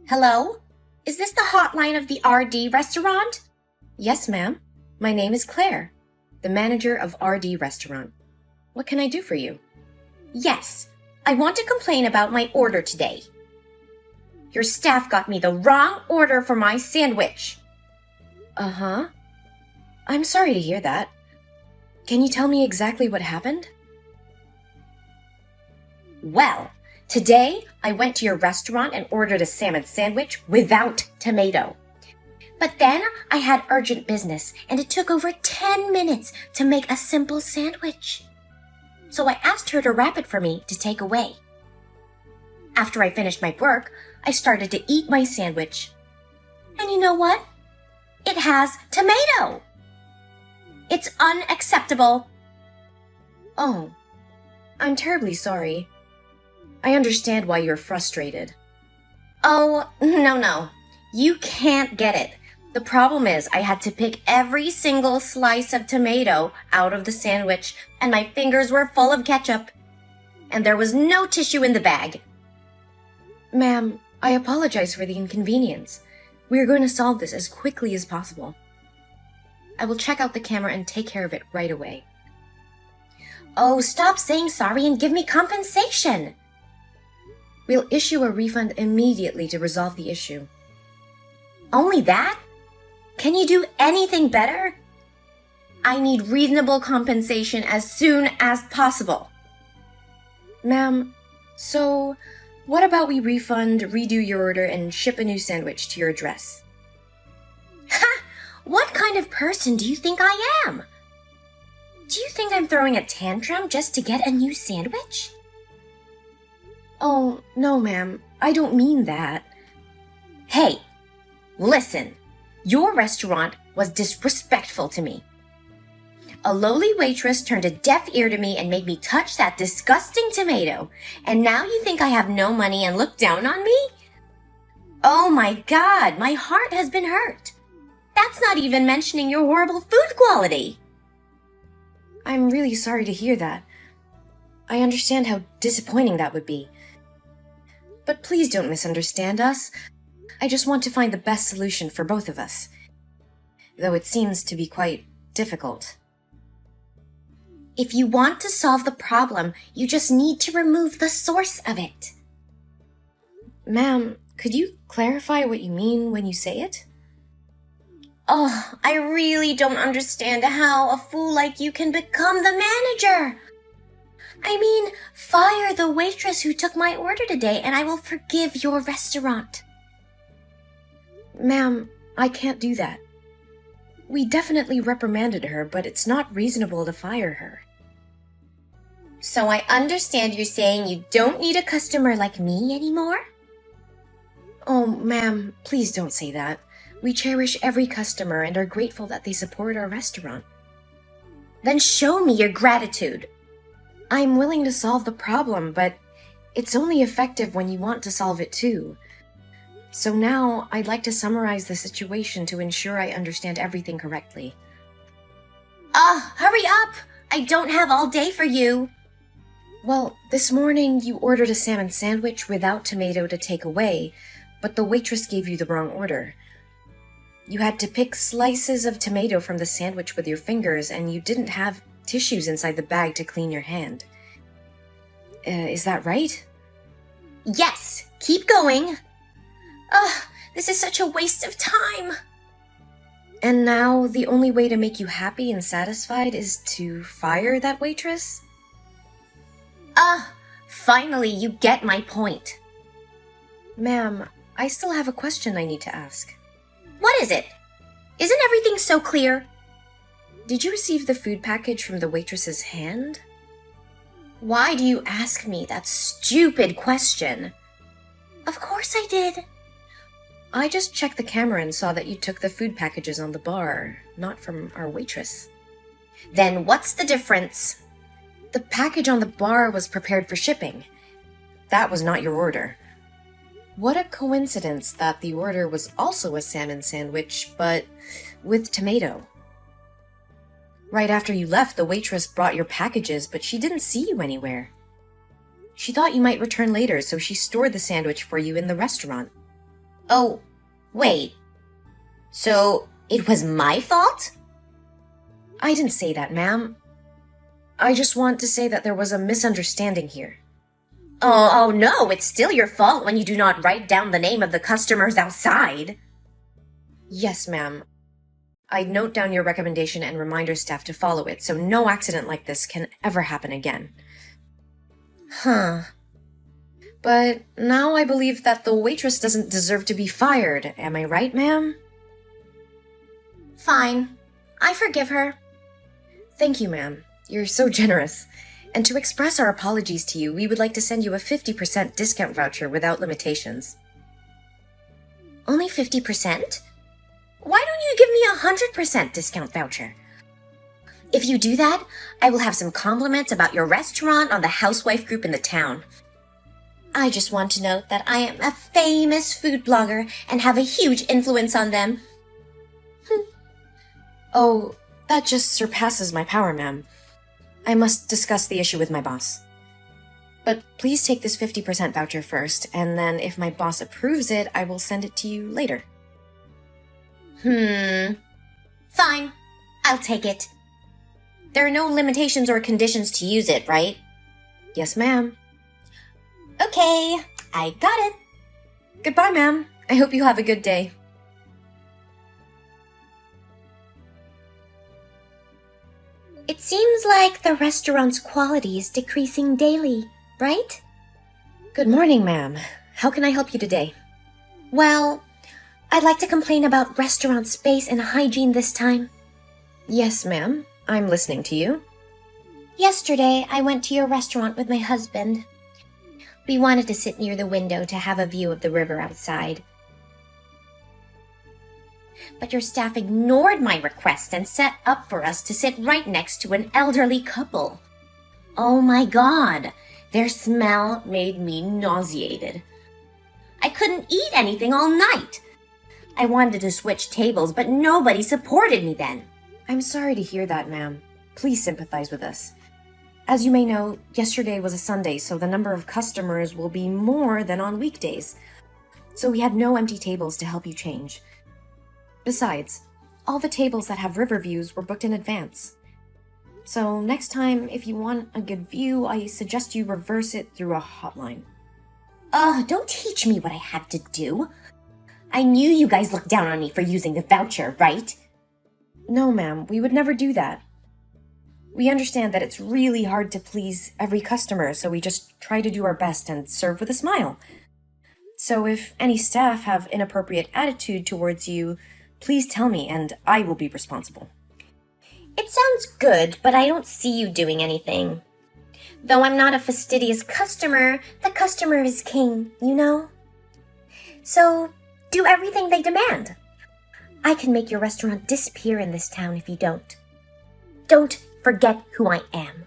Hello? Is this the hotline of the RD restaurant? Yes, ma'am. My name is Claire, the manager of RD Restaurant. What can I do for you? Yes, I want to complain about my order today. Your staff got me the wrong order for my sandwich. Uh-huh. I'm sorry to hear that. Can you tell me exactly what happened? Well, today I went to your restaurant and ordered a salmon sandwich without tomato. But then I had urgent business and it took over 10 minutes to make a simple sandwich. So I asked her to wrap it for me to take away. After I finished my work, I started to eat my sandwich. And you know what? It has tomato. It's unacceptable. Oh, I'm terribly sorry. I understand why you're frustrated. Oh, no. You can't get it. The problem is I had to pick every single slice of tomato out of the sandwich, and my fingers were full of ketchup. And there was no tissue in the bag. Ma'am, I apologize for the inconvenience. We are going to solve this as quickly as possible. I will check out the camera and take care of it right away. Oh, stop saying sorry and give me compensation. We'll issue a refund immediately to resolve the issue. Only that? Can you do anything better? I need reasonable compensation as soon as possible. Ma'am, so what about we refund, redo your order, and ship a new sandwich to your address? Ha! What kind of person do you think I am? Do you think I'm throwing a tantrum just to get a new sandwich? Oh, no, ma'am. I don't mean that. Hey, listen. Your restaurant was disrespectful to me. A lowly waitress turned a deaf ear to me and made me touch that disgusting tomato. And now you think I have no money and look down on me? Oh my God, my heart has been hurt. That's not even mentioning your horrible food quality. I'm really sorry to hear that. I understand how disappointing that would be. But please don't misunderstand us. I just want to find the best solution for both of us. Though it seems to be quite difficult. If you want to solve the problem, you just need to remove the source of it. Ma'am, could you clarify what you mean when you say it? Oh, I really don't understand how a fool like you can become the manager. I mean, fire the waitress who took my order today and I will forgive your restaurant. Ma'am, I can't do that. We definitely reprimanded her, but it's not reasonable to fire her. So I understand you're saying you don't need a customer like me anymore? Oh, ma'am, please don't say that. We cherish every customer and are grateful that they support our restaurant. Then show me your gratitude. I'm willing to solve the problem, but it's only effective when you want to solve it too. So now, I'd like to summarize the situation to ensure I understand everything correctly. Hurry up! I don't have all day for you. Well, this morning you ordered a salmon sandwich without tomato to take away, but the waitress gave you the wrong order. You had to pick slices of tomato from the sandwich with your fingers, and you didn't have tissues inside the bag to clean your hand. Is that right? Yes, keep going. This is such a waste of time. And now the only way to make you happy and satisfied is to fire that waitress? Finally you get my point. Ma'am, I still have a question I need to ask. What is it? Isn't everything so clear? Did you receive the food package from the waitress's hand? Why do you ask me that stupid question? Of course I did. I just checked the camera and saw that you took the food packages on the bar, not from our waitress. Then what's the difference? The package on the bar was prepared for shipping. That was not your order. What a coincidence that the order was also a salmon sandwich, but with tomato. Right after you left, the waitress brought your packages, but she didn't see you anywhere. She thought you might return later, so she stored the sandwich for you in the restaurant. Oh, wait. So, it was my fault? I didn't say that, ma'am. I just want to say that there was a misunderstanding here. Oh no, it's still your fault when you do not write down the name of the customers outside. Yes, ma'am. I'd note down your recommendation and remind our staff to follow it, so no accident like this can ever happen again. Huh. But now I believe that the waitress doesn't deserve to be fired. Am I right, ma'am? Fine. I forgive her. Thank you, ma'am. You're so generous. And to express our apologies to you, we would like to send you a 50% discount voucher without limitations. Only 50%? Why don't you give me a 100% discount voucher? If you do that, I will have some compliments about your restaurant on the housewife group in the town. I just want to note that I am a famous food blogger and have a huge influence on them. Oh, that just surpasses my power, ma'am. I must discuss the issue with my boss. But please take this 50% voucher first, and then if my boss approves it, I will send it to you later. Fine. I'll take it. There are no limitations or conditions to use it, right? Yes, ma'am. Okay, I got it. Goodbye, ma'am. I hope you have a good day. It seems like the restaurant's quality is decreasing daily, right? Good morning, ma'am. How can I help you today? Well, I'd like to complain about restaurant space and hygiene this time. Yes, ma'am. I'm listening to you. Yesterday, I went to your restaurant with my husband. We wanted to sit near the window to have a view of the river outside. But your staff ignored my request and set up for us to sit right next to an elderly couple. Oh my God, their smell made me nauseated. I couldn't eat anything all night. I wanted to switch tables, but nobody supported me then. I'm sorry to hear that, ma'am. Please sympathize with us. As you may know, yesterday was a Sunday, so the number of customers will be more than on weekdays. So we had no empty tables to help you change. Besides, all the tables that have river views were booked in advance. So next time, if you want a good view, I suggest you reverse it through a hotline. Don't teach me what I have to do. I knew you guys looked down on me for using the voucher, right? No, ma'am, we would never do that. We understand that it's really hard to please every customer, so we just try to do our best and serve with a smile. So if any staff have inappropriate attitude towards you, please tell me and I will be responsible. It sounds good, but I don't see you doing anything. Though I'm not a fastidious customer, the customer is king, you know? So, do everything they demand. I can make your restaurant disappear in this town if you don't. Don't forget who I am.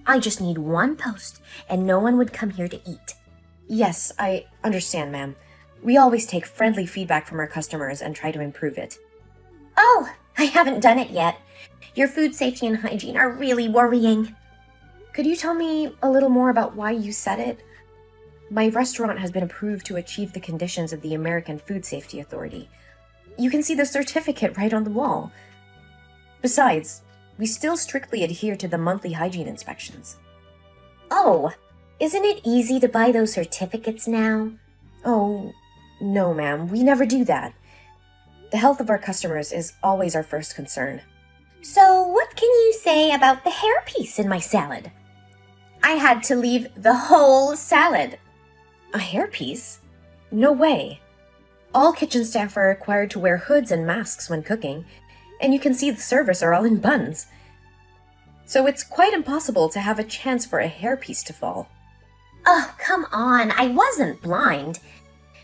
I just need one post, and no one would come here to eat. Yes, I understand, ma'am. We always take friendly feedback from our customers and try to improve it. Oh, I haven't done it yet. Your food safety and hygiene are really worrying. Could you tell me a little more about why you said it? My restaurant has been approved to achieve the conditions of the American Food Safety Authority. You can see the certificate right on the wall. Besides, we still strictly adhere to the monthly hygiene inspections. Oh, isn't it easy to buy those certificates now? Oh, no, ma'am, we never do that. The health of our customers is always our first concern. So what can you say about the hairpiece in my salad? I had to leave the whole salad. A hairpiece? No way. All kitchen staff are required to wear hoods and masks when cooking, and you can see the servers are all in buns. So it's quite impossible to have a chance for a hairpiece to fall. Oh, come on, I wasn't blind.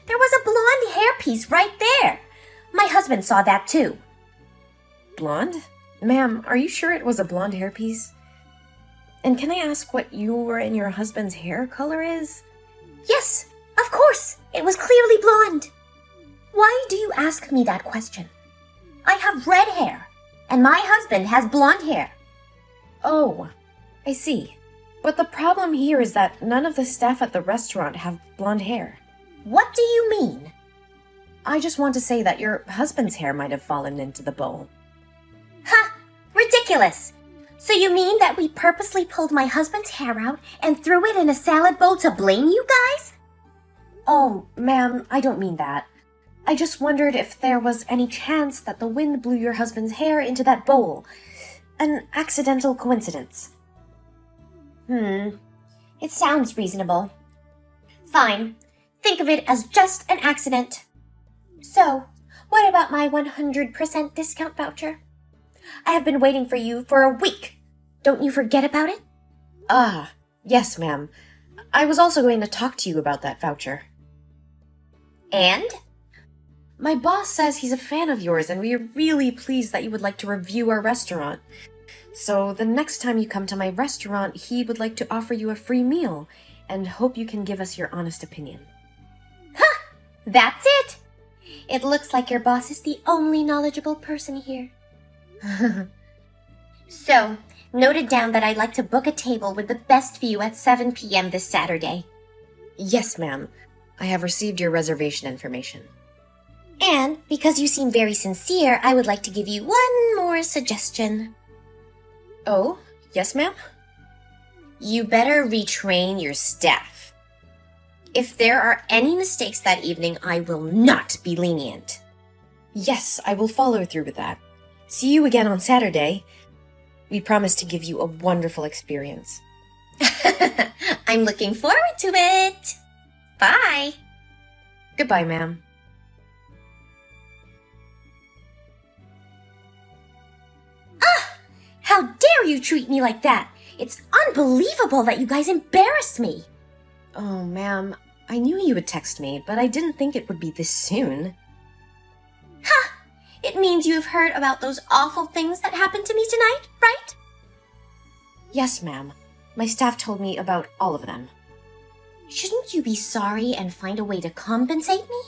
There was a blonde hairpiece right there. My husband saw that too. Blonde? Ma'am, are you sure it was a blonde hairpiece? And can I ask what your and your husband's hair color is? Yes, of course, it was clearly blonde. Why do you ask me that question? I have red hair, and my husband has blonde hair. Oh, I see. But the problem here is that none of the staff at the restaurant have blonde hair. What do you mean? I just want to say that your husband's hair might have fallen into the bowl. Ha! Ridiculous! So you mean that we purposely pulled my husband's hair out and threw it in a salad bowl to blame you guys? Oh, ma'am, I don't mean that. I just wondered if there was any chance that the wind blew your husband's hair into that bowl. An accidental coincidence. It sounds reasonable. Fine. Think of it as just an accident. So, what about my 100% discount voucher? I have been waiting for you for a week. Don't you forget about it? Ah, yes, ma'am. I was also going to talk to you about that voucher. And? My boss says he's a fan of yours, and we are really pleased that you would like to review our restaurant. So the next time you come to my restaurant, he would like to offer you a free meal, and hope you can give us your honest opinion. Ha! That's it! It looks like your boss is the only knowledgeable person here. So, noted down that I'd like to book a table with the best view at 7 p.m. this Saturday. Yes, ma'am. I have received your reservation information. And, because you seem very sincere, I would like to give you one more suggestion. Oh, yes, ma'am? You better retrain your staff. If there are any mistakes that evening, I will not be lenient. Yes, I will follow through with that. See you again on Saturday. We promise to give you a wonderful experience. I'm looking forward to it. Bye. Goodbye, ma'am. How dare you treat me like that? It's unbelievable that you guys embarrassed me. Oh, ma'am, I knew you would text me, but I didn't think it would be this soon. Ha! It means you've heard about those awful things that happened to me tonight, right? Yes, ma'am. My staff told me about all of them. Shouldn't you be sorry and find a way to compensate me?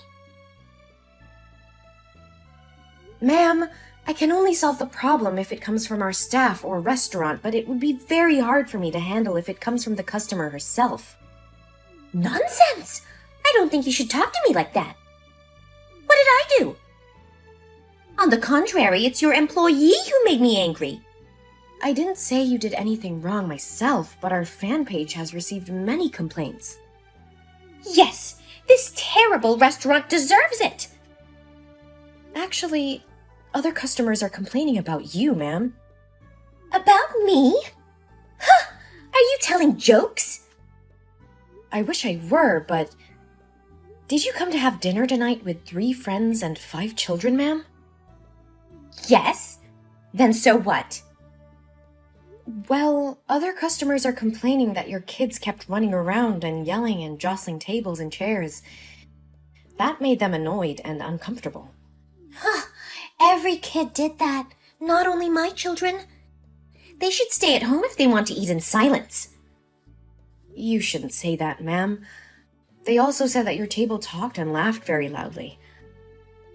Ma'am, I can only solve the problem if it comes from our staff or restaurant, but it would be very hard for me to handle if it comes from the customer herself. Nonsense! I don't think you should talk to me like that. What did I do? On the contrary, it's your employee who made me angry. I didn't say you did anything wrong myself, but our fan page has received many complaints. Yes, this terrible restaurant deserves it. Actually, other customers are complaining about you, ma'am. About me? Huh! Are you telling jokes? I wish I were, but... Did you come to have dinner tonight with 3 friends and 5 children, ma'am? Yes. Then so what? Well, other customers are complaining that your kids kept running around and yelling and jostling tables and chairs. That made them annoyed and uncomfortable. Huh. Every kid did that, not only my children. They should stay at home if they want to eat in silence. You shouldn't say that, ma'am. They also said that your table talked and laughed very loudly.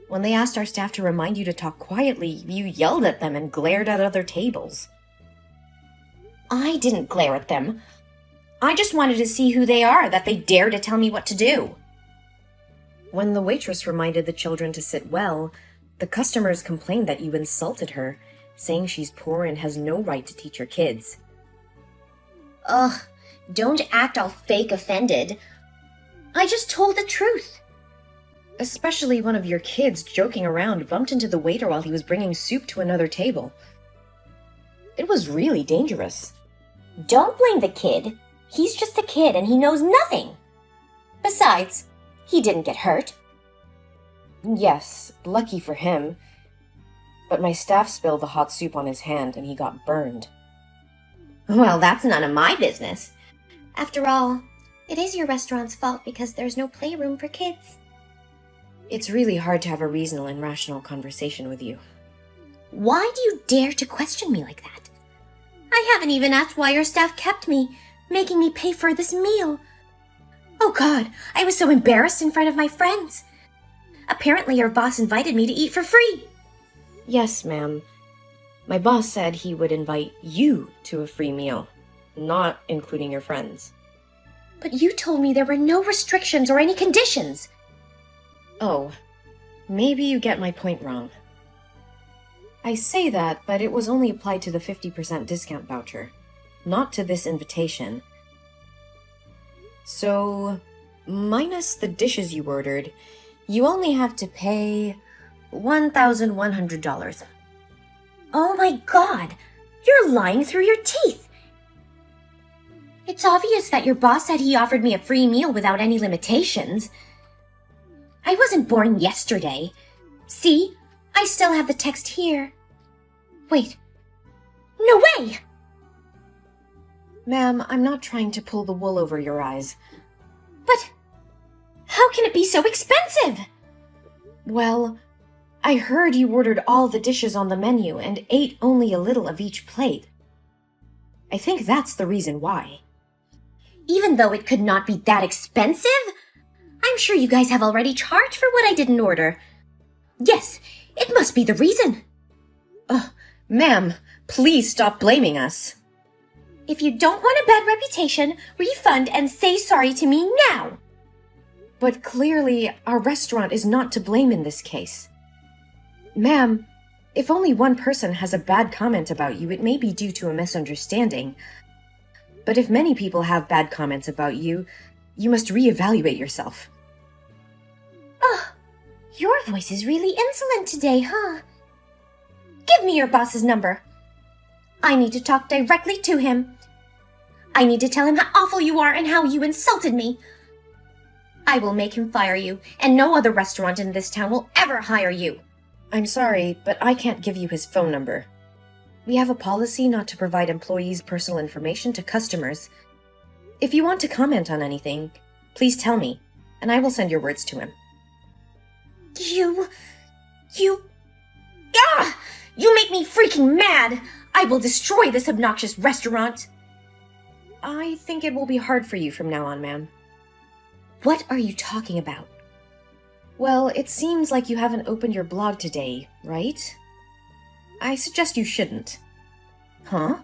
When they asked our staff to remind you to talk quietly, you yelled at them and glared at other tables. I didn't glare at them. I just wanted to see who they are that they dare to tell me what to do. When the waitress reminded the children to sit well, the customers complained that you insulted her, saying she's poor and has no right to teach her kids. Ugh, don't act all fake offended. I just told the truth. Especially one of your kids joking around bumped into the waiter while he was bringing soup to another table. It was really dangerous. Don't blame the kid. He's just a kid and he knows nothing. Besides, he didn't get hurt. Yes, lucky for him. But my staff spilled the hot soup on his hand and he got burned. Well, that's none of my business. After all, it is your restaurant's fault because there's no playroom for kids. It's really hard to have a reasonable and rational conversation with you. Why do you dare to question me like that? I haven't even asked why your staff kept me, making me pay for this meal. Oh God, I was so embarrassed in front of my friends. Apparently your boss invited me to eat for free. Yes, ma'am. My boss said he would invite you to a free meal, not including your friends. But you told me there were no restrictions or any conditions. Oh, Maybe you get my point wrong. I say that, but it was only applied to the 50% discount voucher, not to this invitation. So, minus the dishes you ordered, you only have to pay $1,100. Oh my god! You're lying through your teeth! It's obvious that your boss said he offered me a free meal without any limitations. I wasn't born yesterday. See? I still have the text here. Wait. No way! Ma'am, I'm not trying to pull the wool over your eyes. But how can it be so expensive? Well, I heard you ordered all the dishes on the menu and ate only a little of each plate. I think that's the reason why. Even though it could not be that expensive? I'm sure you guys have already charged for what I didn't order. Yes, it must be the reason. Ma'am, please stop blaming us. If you don't want a bad reputation, refund and say sorry to me now. But clearly, our restaurant is not to blame in this case. Ma'am, if only one person has a bad comment about you, it may be due to a misunderstanding. But if many people have bad comments about you, you must reevaluate yourself. Oh, your voice is really insolent today, huh? Give me your boss's number. I need to talk directly to him. I need to tell him how awful you are and how you insulted me. I will make him fire you, and no other restaurant in this town will ever hire you. I'm sorry, but I can't give you his phone number. We have a policy not to provide employees' personal information to customers. If you want to comment on anything, please tell me, and I will send your words to him. You make me freaking mad! I will destroy this obnoxious restaurant! I think it will be hard for you from now on, ma'am. What are you talking about? Well, it seems like you haven't opened your blog today, right? I suggest you shouldn't. Huh?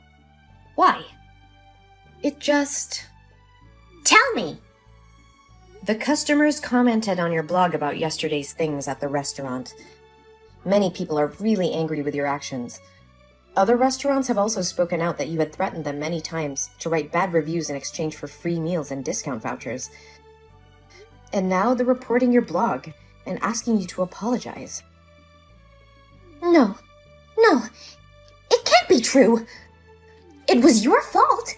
Why? It just... Tell me! The customers commented on your blog about yesterday's things at the restaurant. Many people are really angry with your actions. Other restaurants have also spoken out that you had threatened them many times to write bad reviews in exchange for free meals and discount vouchers. And now they're reporting your blog and asking you to apologize. No, it can't be true. It was your fault.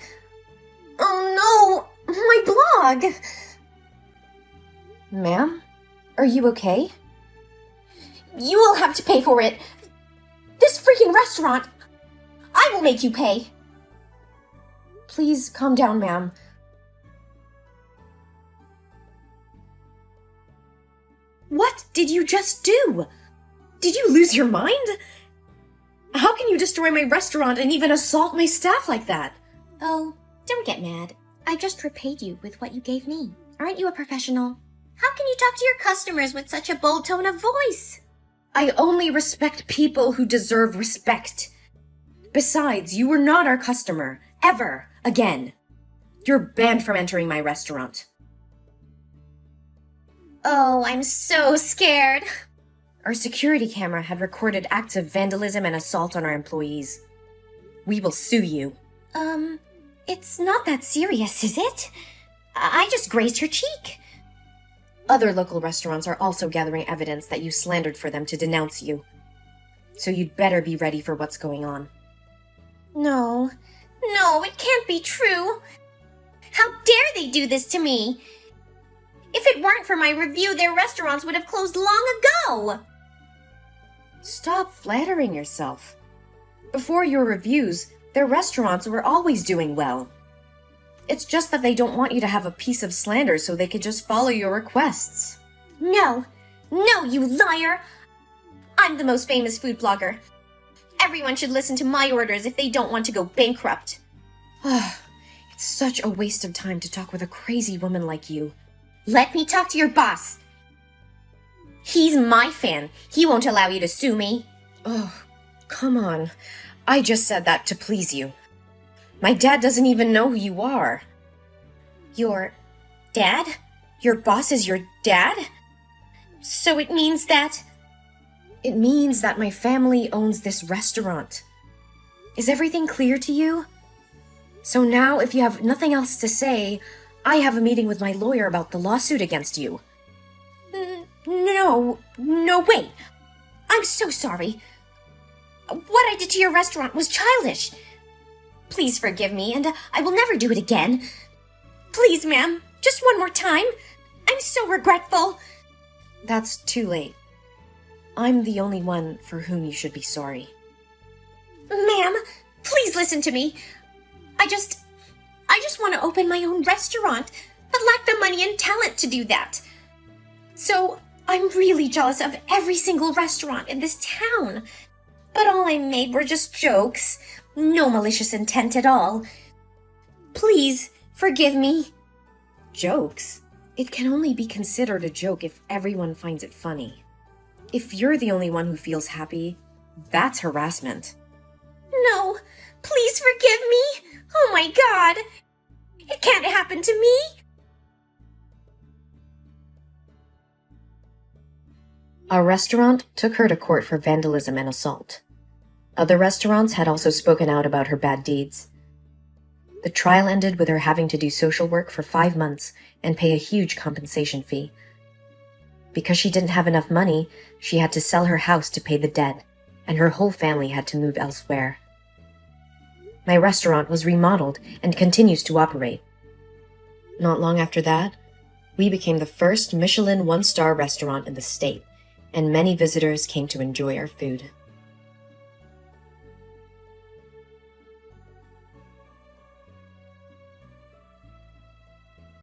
Oh no, my blog. Ma'am, are you okay? You will have to pay for it. This freaking restaurant. I will make you pay. Please calm down, ma'am. What did you just do? Did you lose your mind? How can you destroy my restaurant and even assault my staff like that? Oh, don't get mad. I just repaid you with what you gave me. Aren't you a professional? How can you talk to your customers with such a bold tone of voice? I only respect people who deserve respect. Besides, you were not our customer, ever again. You're banned from entering my restaurant. Oh, I'm so scared. Our security camera had recorded acts of vandalism and assault on our employees. We will sue you. It's not that serious, is it? I just grazed her cheek. Other local restaurants are also gathering evidence that you slandered for them to denounce you. So you'd better be ready for what's going on. No, it can't be true. How dare they do this to me? If it weren't for my review, their restaurants would have closed long ago. Stop flattering yourself. Before your reviews, their restaurants were always doing well. It's just that they don't want you to have a piece of slander so they could just follow your requests. No, you liar! I'm the most famous food blogger. Everyone should listen to my orders if they don't want to go bankrupt. It's such a waste of time to talk with a crazy woman like you. Let me talk to your boss. He's my fan. He won't allow you to sue me. Oh, come on. I just said that to please you. My dad doesn't even know who you are. Your dad? Your boss is your dad? So it means that It means that my family owns this restaurant. Is everything clear to you? So now, if you have nothing else to say, I have a meeting with my lawyer about the lawsuit against you. No, wait. I'm so sorry. What I did to your restaurant was childish. Please forgive me, and I will never do it again. Please, ma'am, just one more time. I'm so regretful. That's too late. I'm the only one for whom you should be sorry. Ma'am, please listen to me. I just want to open my own restaurant, but lack the money and talent to do that. So I'm really jealous of every single restaurant in this town. But all I made were just jokes. No malicious intent at all. Please, forgive me. Jokes? It can only be considered a joke if everyone finds it funny. If you're the only one who feels happy, that's harassment. No, please forgive me. Oh my God. It can't happen to me. Our restaurant took her to court for vandalism and assault. Other restaurants had also spoken out about her bad deeds. The trial ended with her having to do social work for 5 months and pay a huge compensation fee. Because she didn't have enough money, she had to sell her house to pay the debt, and her whole family had to move elsewhere. My restaurant was remodeled and continues to operate. Not long after that, we became the first Michelin 1-star restaurant in the state, and many visitors came to enjoy our food.